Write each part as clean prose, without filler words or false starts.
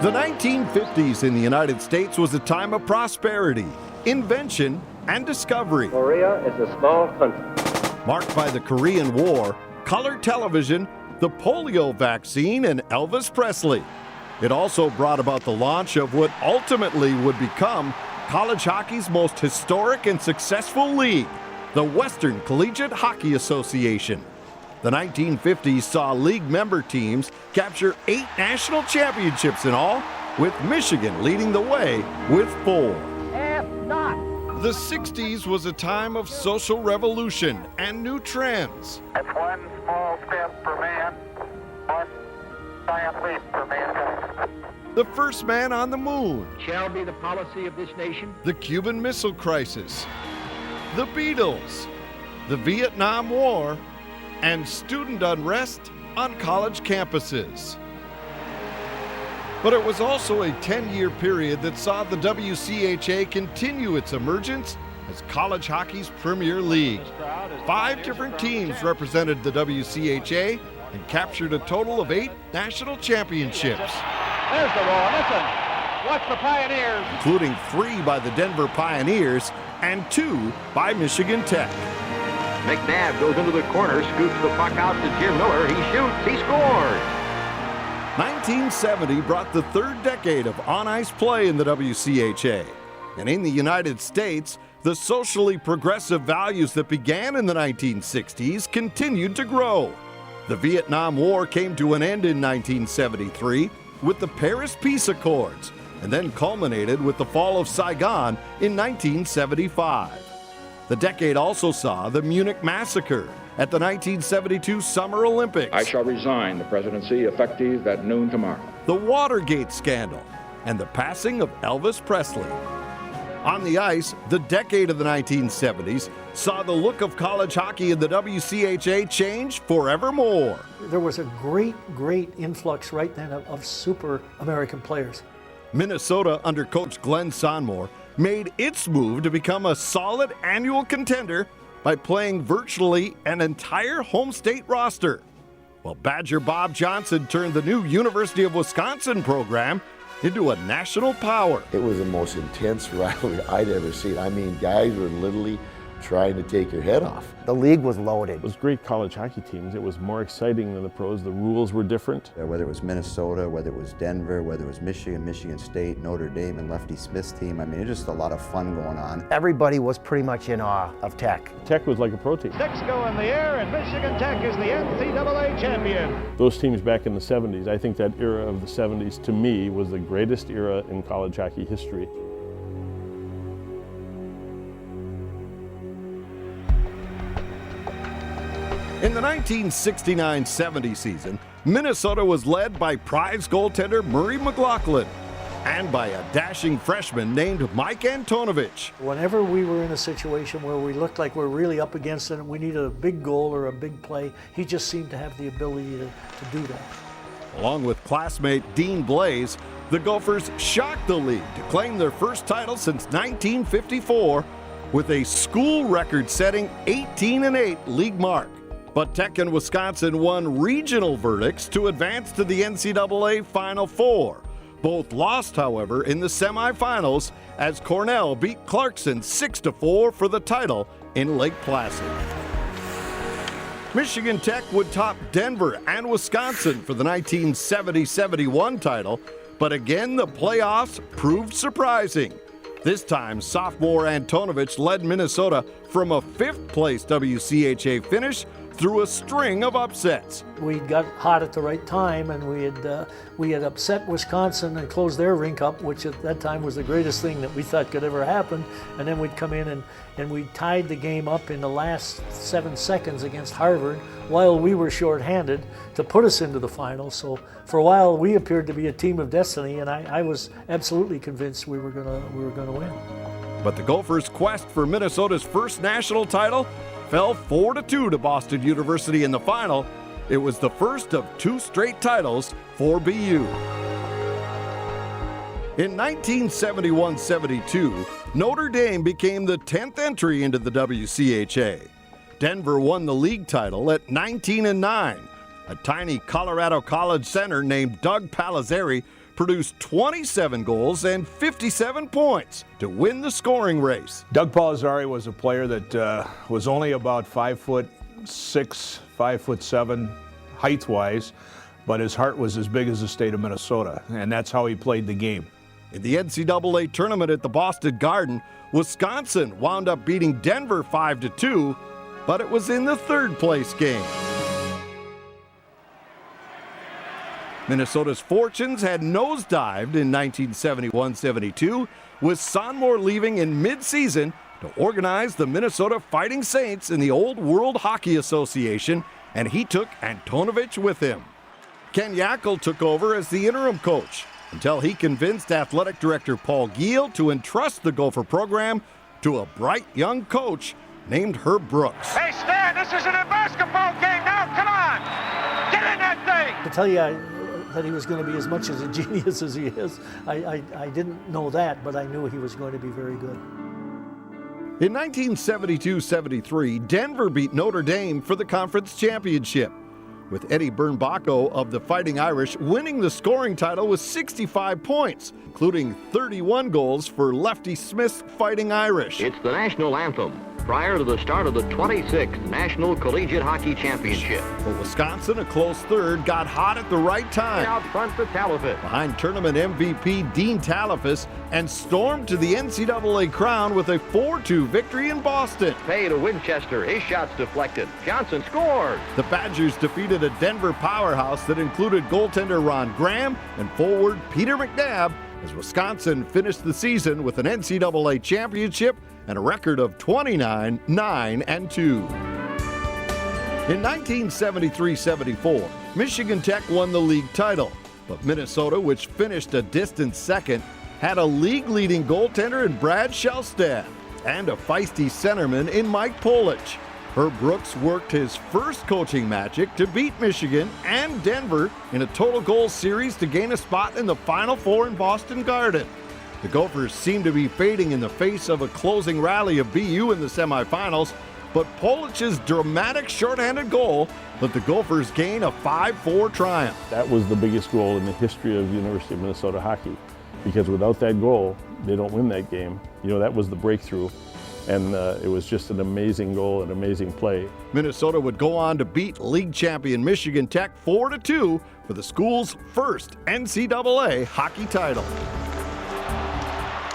The 1950s in the United States was a time of prosperity, invention, and discovery. Korea is a small country. Marked by the Korean War, color television, the polio vaccine, and Elvis Presley. It also brought about the launch of what ultimately would become college hockey's most historic and successful league, the Western Collegiate Hockey Association. The 1950s saw league member teams capture 8 national championships in all, with Michigan leading the way with 4. The 60s was a time of social revolution and new trends. That's one small step for man, one giant leap for mankind. The first man on the moon, Shall be the policy of this nation. the Cuban Missile Crisis, the Beatles, the Vietnam War, and student unrest on college campuses. But it was also a 10-year period that saw the WCHA continue its emergence as college hockey's premier league. 5 different teams represented the WCHA and captured a total of 8 national championships, There's the roar. Listen. Watch the Pioneers. including 3 by the Denver Pioneers and 2 by Michigan Tech. McNabb goes into the corner, scoops the puck out to Jim Miller. He shoots, he scores. 1970 brought the 3rd decade of on-ice play in the WCHA. And in the United States, the socially progressive values that began in the 1960s continued to grow. The Vietnam War came to an end in 1973 with the Paris Peace Accords, and then culminated with the fall of Saigon in 1975. The decade also saw the Munich Massacre at the 1972 Summer Olympics, I shall resign the presidency effective at noon tomorrow. the Watergate scandal, and the passing of Elvis Presley. On the ice, the decade of the 1970s saw the look of college hockey in the WCHA change forevermore. There was a great influx right then of super American players. Minnesota, under coach Glenn Sonmore, made its move to become a solid annual contender by playing virtually an entire home state roster. While Badger Bob Johnson turned the new University of Wisconsin program into a national power. It was the most intense rivalry I'd ever seen. I mean, guys were literally trying to take your head off. The league was loaded. It was great college hockey teams. It was more exciting than the pros. The rules were different. Whether it was Minnesota, whether it was Denver, whether it was Michigan, Michigan State, Notre Dame, and Lefty Smith's team, I mean, it was just a lot of fun going on. Everybody was pretty much in awe of Tech. Tech was like a pro team. Sticks go in the air, and Michigan Tech is the NCAA champion. Those teams back in the 70s, I think that era of the 70s, to me, was the greatest era in college hockey history. In the 1969-70 season, Minnesota was led by prize goaltender Murray McLaughlin and by a dashing freshman named Mike Antonovich. Whenever we were in a situation where we looked like we're really up against it and we needed a big goal or a big play, he just seemed to have the ability to do that. Along with classmate Dean Blaze, the Gophers shocked the league to claim their first title since 1954 with a school record-setting 18-8 league mark. But Tech and Wisconsin won regional verdicts to advance to the NCAA Final Four. Both lost, however, in the semifinals as Cornell beat Clarkson 6-4 for the title in Lake Placid. Michigan Tech would top Denver and Wisconsin for the 1970-71 title, but again the playoffs proved surprising. This time, sophomore Antonovich led Minnesota from a 5th-place WCHA finish through a string of upsets. We got hot at the right time, and we had upset Wisconsin and closed their rink up, which at that time was the greatest thing that we thought could ever happen. And then we'd come in and we tied the game up in the last 7 seconds against Harvard while we were shorthanded to put us into the finals. So for a while, we appeared to be a team of destiny, and I was absolutely convinced we were gonna win. But the Gophers' quest for Minnesota's first national title fell 4-2 to Boston University in the final. It was the first of 2 straight titles for BU. In 1971-72, Notre Dame became the 10th entry into the WCHA. Denver won the league title at 19-9. A tiny Colorado College center named Doug Palazzari produced 27 goals and 57 points to win the scoring race. Doug Palazzari was a player that was only about 5'6", 5'7", height-wise, but his heart was as big as the state of Minnesota, and that's how he played the game. In the NCAA tournament at the Boston Garden, Wisconsin wound up beating Denver 5-2, but it was in the third-place game. Minnesota's fortunes had nosedived in 1971-72, with Sonmore leaving in mid-season to organize the Minnesota Fighting Saints in the Old World Hockey Association, and he took Antonovich with him. Ken Yackel took over as the interim coach until he convinced athletic director Paul Giel to entrust the Gopher program to a bright young coach named Herb Brooks. Hey, Stan, this isn't a basketball game now. Come on. Get in that thing. To tell you that he was going to be as much as a genius as he is, I didn't know that, but I knew he was going to be very good. In 1972-73, Denver beat Notre Dame for the conference championship, with Eddie Bernbacco of the Fighting Irish winning the scoring title with 65 points, including 31 goals for Lefty Smith's Fighting Irish. It's the national anthem prior to the start of the 26th National Collegiate Hockey Championship. But Wisconsin, a close third, got hot at the right time. Out front to Talafit. Behind tournament MVP Dean Talafis, and stormed to the NCAA crown with a 4-2 victory in Boston. Pay to Winchester. His shot's deflected. Johnson scores. The Badgers defeated a Denver powerhouse that included goaltender Ron Graham and forward Peter McNabb, as Wisconsin finished the season with an NCAA championship and a record of 29-9-2. In 1973-74, Michigan Tech won the league title, but Minnesota, which finished a distant second, had a league-leading goaltender in Brad Shellstad and a feisty centerman in Mike Polich. Herb Brooks worked his first coaching magic to beat Michigan and Denver in a total goal series to gain a spot in the Final Four in Boston Garden. The Gophers seemed to be fading in the face of a closing rally of BU in the semifinals, but Polich's dramatic shorthanded goal let the Gophers gain a 5-4 triumph. That was the biggest goal in the history of the University of Minnesota hockey, because without that goal, they don't win that game. You know, that was the breakthrough, and it was just an amazing goal, an amazing play. Minnesota would go on to beat league champion Michigan Tech 4-2 for the school's first NCAA hockey title.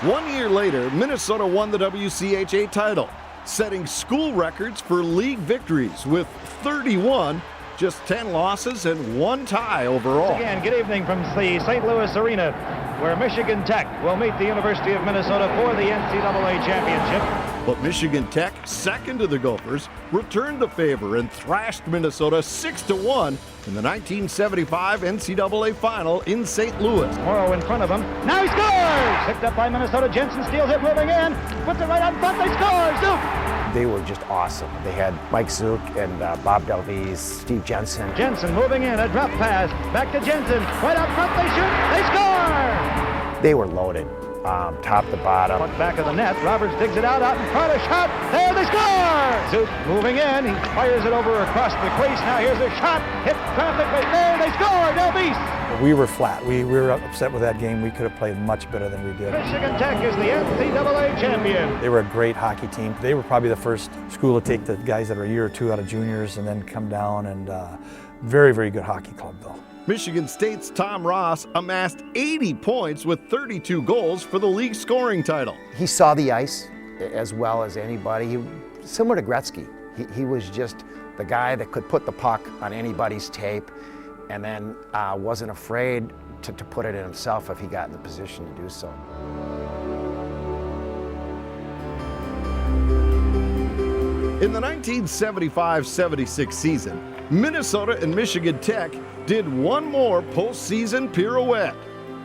1 year later, Minnesota won the WCHA title, setting school records for league victories with 31, just 10 losses and 1 tie overall. Again, good evening from the St. Louis Arena, where Michigan Tech will meet the University of Minnesota for the NCAA championship. But Michigan Tech, second to the Gophers, returned the favor and thrashed Minnesota 6-1 in the 1975 NCAA final in St. Louis. Morrow in front of him. Now he scores! Picked up by Minnesota. Jensen steals it, moving in. Puts it right up front. They score! Zook! They were just awesome. They had Mike Zook and Bob Delvise, Steve Jensen. Jensen moving in, a drop pass. Back to Jensen. Right up front, they shoot. They score! They were loaded, top to bottom. Back of the net. Roberts digs it out in front. A shot. There they score! Zook moving in. He fires it over across the crease. Now here's a shot. Hit traffic right there. They score! Delvise! We were flat. We were upset with that game. We could have played much better than we did. Michigan Tech is the NCAA champion. They were a great hockey team. They were probably the first school to take the guys that are a year or two out of juniors and then come down, and very, very good hockey club though. Michigan State's Tom Ross amassed 80 points with 32 goals for the league scoring title. He saw the ice as well as anybody. Similar to Gretzky. He was just the guy that could put the puck on anybody's tape, and then wasn't afraid to put it in himself if he got in the position to do so. In the 1975-76 season, Minnesota and Michigan Tech did one more postseason pirouette.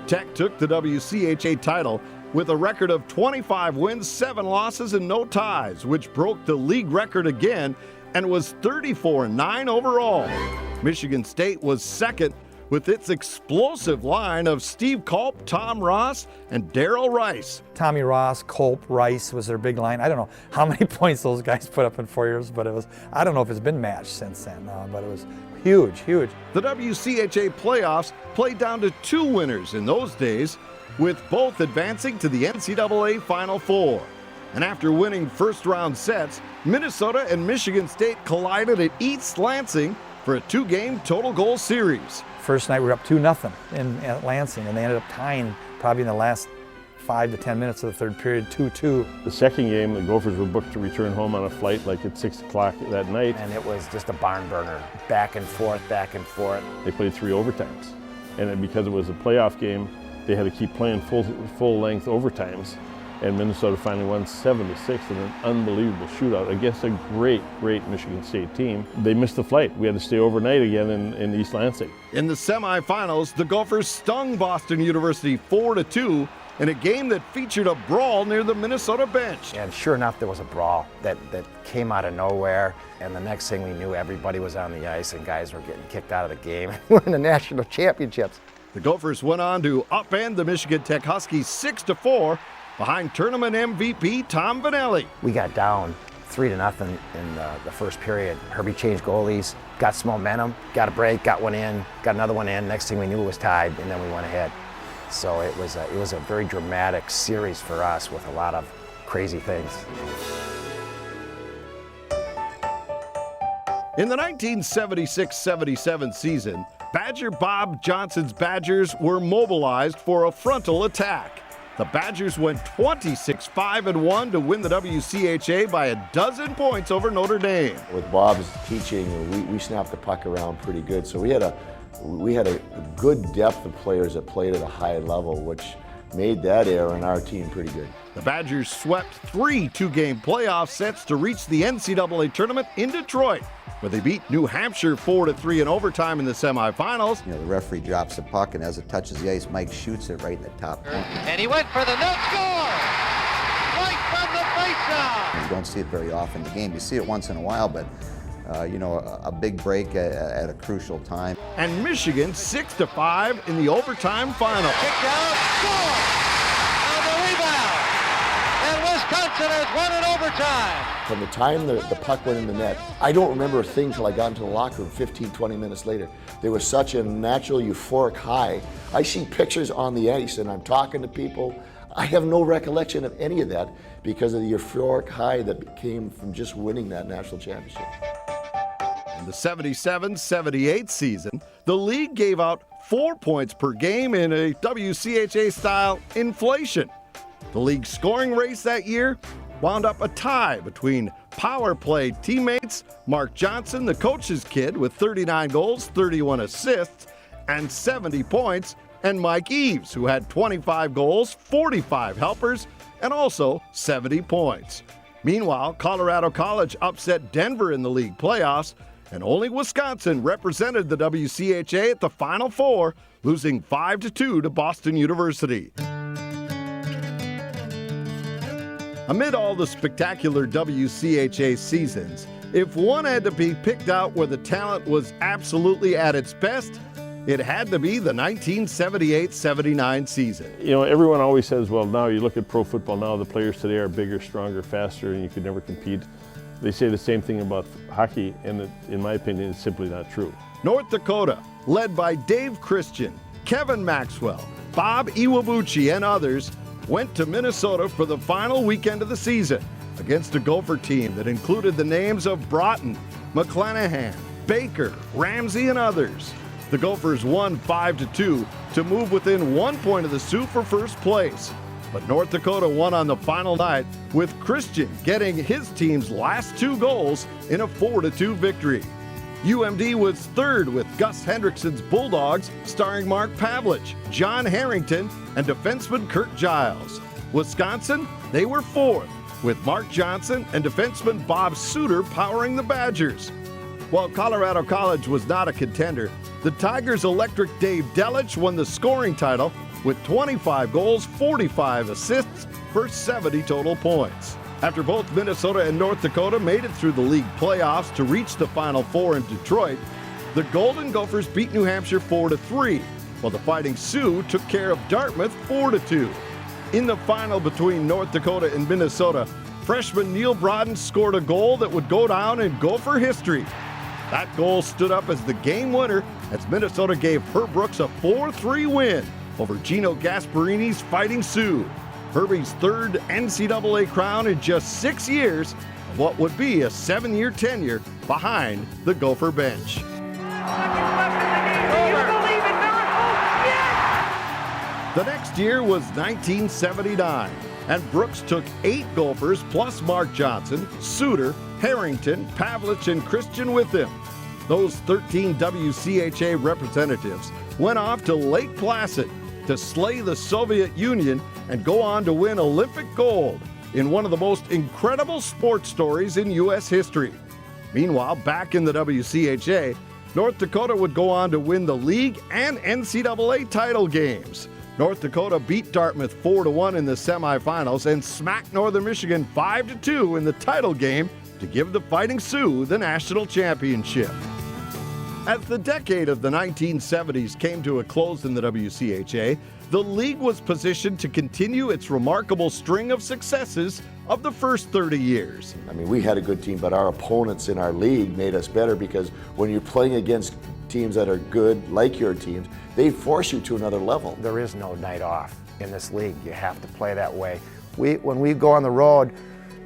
Tech took the WCHA title with a record of 25 wins, 7 losses, and no ties, which broke the league record again and was 34-9 overall. Michigan State was second with its explosive line of Steve Culp, Tom Ross, and Darrell Rice. Tommy Ross, Culp, Rice was their big line. I don't know how many points those guys put up in 4 years, but I don't know if it's been matched since then, but it was huge, huge. The WCHA playoffs played down to 2 winners in those days, with both advancing to the NCAA Final Four. And after winning first-round sets, Minnesota and Michigan State collided at East Lansing for a 2-game total goal series. First night we were up 2-0 at Lansing, and they ended up tying probably in the last 5 to 10 minutes of the third period, 2-2. The second game, the Gophers were booked to return home on a flight like at 6 o'clock that night. And it was just a barn burner, back and forth, back and forth. They played 3 overtimes. And then because it was a playoff game, they had to keep playing full-length overtimes. And Minnesota finally won 7-6 in an unbelievable shootout against a great Michigan State team. They missed the flight. We had to stay overnight again in East Lansing. In the semifinals, the Gophers stung Boston University 4-2 in a game that featured a brawl near the Minnesota bench. And sure enough, there was a brawl that came out of nowhere. And the next thing we knew, everybody was on the ice and guys were getting kicked out of the game and winning the national championships. The Gophers went on to upend the Michigan Tech Huskies 6-4 behind tournament MVP Tom Vanelli. We got down 3-0 in the first period. Herbie changed goalies, got some momentum, got a break, got one in, got another one in. Next thing we knew it was tied, and then we went ahead. So it was a very dramatic series for us with a lot of crazy things. In the 1976-77 season, Badger Bob Johnson's Badgers were mobilized for a frontal attack. The Badgers went 26-5-1 to win the WCHA by a dozen points over Notre Dame. With Bob's teaching, we snapped the puck around pretty good. So we had a good depth of players that played at a high level, which made that era in our team pretty good. The Badgers swept 3 2-game playoff sets to reach the NCAA tournament in Detroit, where they beat New Hampshire 4-3 in overtime in the semifinals. You know, the referee drops the puck, and as it touches the ice, Mike shoots it right in the top corner. And he went for the net score! Right from the faceoff! You don't see it very often in the game. You see it once in a while, but you know, a big break at a crucial time. And Michigan 6-5 in the overtime final. Kicked out, score! On the rebound! And Wisconsin has won in overtime! From the time the puck went in the net, I don't remember a thing till I got into the locker room 15, 20 minutes later. There was such a natural euphoric high. I see pictures on the ice and I'm talking to people. I have no recollection of any of that because of the euphoric high that came from just winning that national championship. In the 77-78 season, the league gave out 4 points per game in a WCHA-style inflation. The league's scoring race that year wound up a tie between power play teammates Mark Johnson, the coach's kid, with 39 goals, 31 assists, and 70 points, and Mike Eves, who had 25 goals, 45 helpers, and also 70 points. Meanwhile, Colorado College upset Denver in the league playoffs, and only Wisconsin represented the WCHA at the Final Four, losing 5-2 to Boston University. Amid all the spectacular WCHA seasons, if one had to be picked out where the talent was absolutely at its best, it had to be the 1978-79 season. You know, everyone always says, well, now you look at pro football now, the players today are bigger, stronger, faster, and you could never compete. They say the same thing about hockey, and in my opinion, it's simply not true. North Dakota, led by Dave Christian, Kevin Maxwell, Bob Iwabuchi, and others, went to Minnesota for the final weekend of the season against a Gopher team that included the names of Broughton, McClanahan, Baker, Ramsey, and others. The Gophers won 5-2 to move within 1 point of the Sioux for first place. But North Dakota won on the final night, with Christian getting his team's last 2 goals in a 4-2 victory. UMD was third with Gus Hendrickson's Bulldogs, starring Mark Pavlich, John Harrington, and defenseman Kurt Giles. Wisconsin, they were fourth, with Mark Johnson and defenseman Bob Suter powering the Badgers. While Colorado College was not a contender, the Tigers' electric Dave Delich won the scoring title with 25 goals, 45 assists for 70 total points. After both Minnesota and North Dakota made it through the league playoffs to reach the Final Four in Detroit, The Golden Gophers beat New Hampshire 4-3, while the Fighting Sioux took care of Dartmouth 4-2. In the final between North Dakota and Minnesota, freshman Neil Brodin scored a goal that would go down in Gopher history. That goal stood up as the game winner as Minnesota gave Herb Brooks a 4-3 win over Gino Gasparini's Fighting Sioux. Herbie's third NCAA crown in just 6 years of what would be a 7-year tenure behind the Gopher bench. The next year was 1979, and Brooks took 8 Gophers plus Mark Johnson, Suter, Harrington, Pavlich, and Christian with him. Those 13 WCHA representatives went off to Lake Placid to slay the Soviet Union and go on to win Olympic gold in one of the most incredible sports stories in U.S. history. Meanwhile, back in the WCHA, North Dakota would go on to win the league and NCAA title games. North Dakota beat Dartmouth 4-1 in the semifinals and smacked Northern Michigan 5-2 in the title game to give the Fighting Sioux the national championship. As the decade of the 1970s came to a close in the WCHA, the league was positioned to continue its remarkable string of successes of the first 30 years. I mean, we had a good team, but our opponents in our league made us better because when you're playing against teams that are good, like your teams, they force you to another level. There is no night off in this league. You have to play that way. When we go on the road,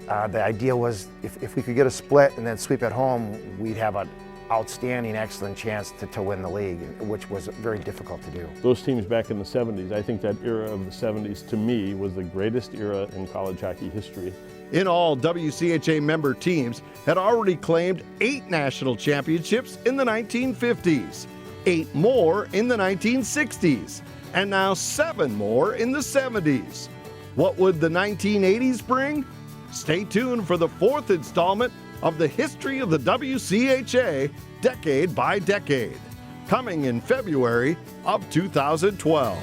the idea was if we could get a split and then sweep at home, we'd have an outstanding, excellent chance to win the league, which was very difficult to do. Those teams back in the 70s, I think that era of the 70s to me was the greatest era in college hockey history. In all, WCHA member teams had already claimed 8 national championships in the 1950s, 8 more in the 1960s, and now 7 more in the 70s. What would the 1980s bring? Stay tuned for the 4th installment of the history of the WCHA, decade by decade, coming in February of 2012.